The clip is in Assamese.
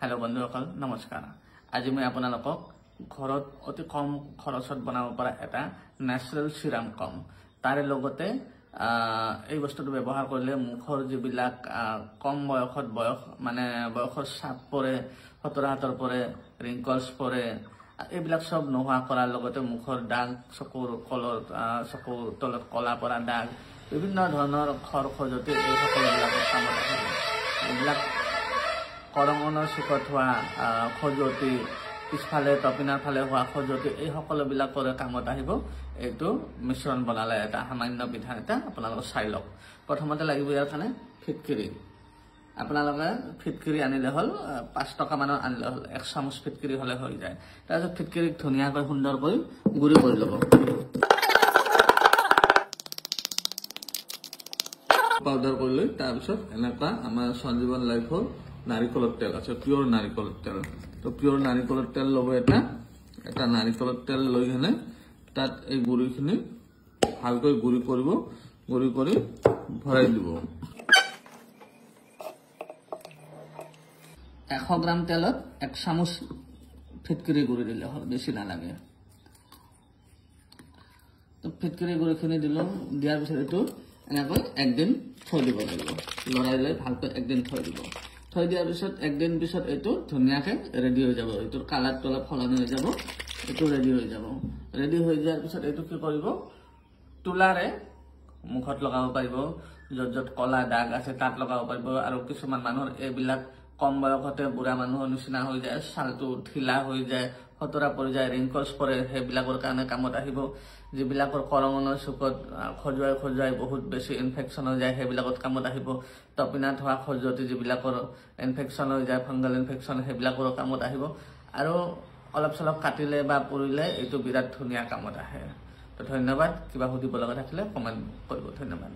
हेलो बंधुসকল नमस्कार। आज मैं आपनालोকক घरत अति कम खरचत बनाब पारा एटा नेचुरल सिराम कम तारे लगते এই বস্তুটো ব্যৱহাৰ কৰিলে মুখৰ যিবিলাক কম বয়সত মানে বয়সৰ ছাপ পৰে হতৰাহতৰ পৰে ৰিংকলছ পৰে এইবিলাক সব নোহোৱা কৰাৰ লগতে মুখৰ দাগ চকুৰ কলৰ চকুৰ তলত কলা পৰা দাগ বিভিন্ন ধৰণৰ খৰ খজতি এই সকলোবিলাক কামত আহে। এইবিলাক কৰঙনৰ চুকত হোৱা খজতি পিছফালে তপিনাৰ ফালে হোৱা খজতি এই সকলোবিলাকৰ কামত আহিব। এইটো মিশ্ৰণ বনালে এটা সামান্য বিধান এটা আপোনালোকে চাই লওক। প্ৰথমতে লাগিব ইয়াৰ কাৰণে ফিটকিৰি। আপোনালোকে ফিটকিৰি আনিলে হ'ল 5 টকা মানৰ আনিলে হ'ল 1 চামুচ ফিটকিৰি হলে হৈ যায়। তাৰপিছত ফিটকিৰিক ধুনীয়াকৈ সুন্দৰকৈ গুৰি কৰি ল'ব। পাউডাৰ কৰি লৈ তাৰপিছত এনেকুৱা আমাৰ সঞ্জীৱন লাইফৰ নাৰিকলৰ তেল আছে, পিয়ৰ নাৰিকলৰ তেল। তো পিয়ৰ নাৰিকলৰ তেল ল'ব এটা নাৰিকলৰ তেল লৈ কিনে তাত এই গুড়িখিনি ভালকৈ গুড়ি কৰিব, গুড়ি কৰি ভৰাই দিব। 100 গ্ৰাম তেলত 1 চামুচ ফিটকিৰি গুড়ি দিলে হ'ল, বেছি নালাগে। তো ফিটকিৰি গুড়িখিনি দিলোঁ, দিয়াৰ পিছত এইটো এনেকৈ একদিন থৈ দিব লাগিব। লৰাই লৈ ভালকৈ একদিন থৈ দিব। থৈ দিয়াৰ পিছত একদিন পিছত এইটো ধুনীয়াকৈ ৰেডি হৈ যাব। এইটোৰ কালাৰটো অলপ সলনি হৈ যাব, এইটো ৰেডি হৈ যাব। ৰেডি হৈ যোৱাৰ পিছত এইটো কি কৰিব, তুলাৰে মুখত লগাব পাৰিব, য'ত য'ত কলা দাগ আছে তাত লগাব পাৰিব। আৰু কিছুমান মানুহৰ এইবিলাক কম বয়সতে বুঢ়া মানুহৰ নিচিনা হৈ যায়, ছালটো ঢিলা হৈ যায়, হতৰা পৰি যায়, ৰিংকলছ পৰে, সেইবিলাকৰ কাৰণে কামত আহিব। যিবিলাকৰ কৰঙনৰ চুকত খজুৱাই বহুত বেছি ইনফেকশ্যন হৈ যায় সেইবিলাকত কামত আহিব। তপিনাত হোৱা খজুৱতি যিবিলাকৰ ইনফেকশ্যন হৈ যায়, ফাংগাল ইনফেকশ্যন, সেইবিলাকৰ কামত আহিব। আৰু অলপ চলপ কাটিলে বা পৰিলে এইটো বিৰাট ধুনীয়া কামত আহে। তো ধন্যবাদ। কিবা সুধিব লগা থাকিলে কমেণ্ট কৰিব। ধন্যবাদ।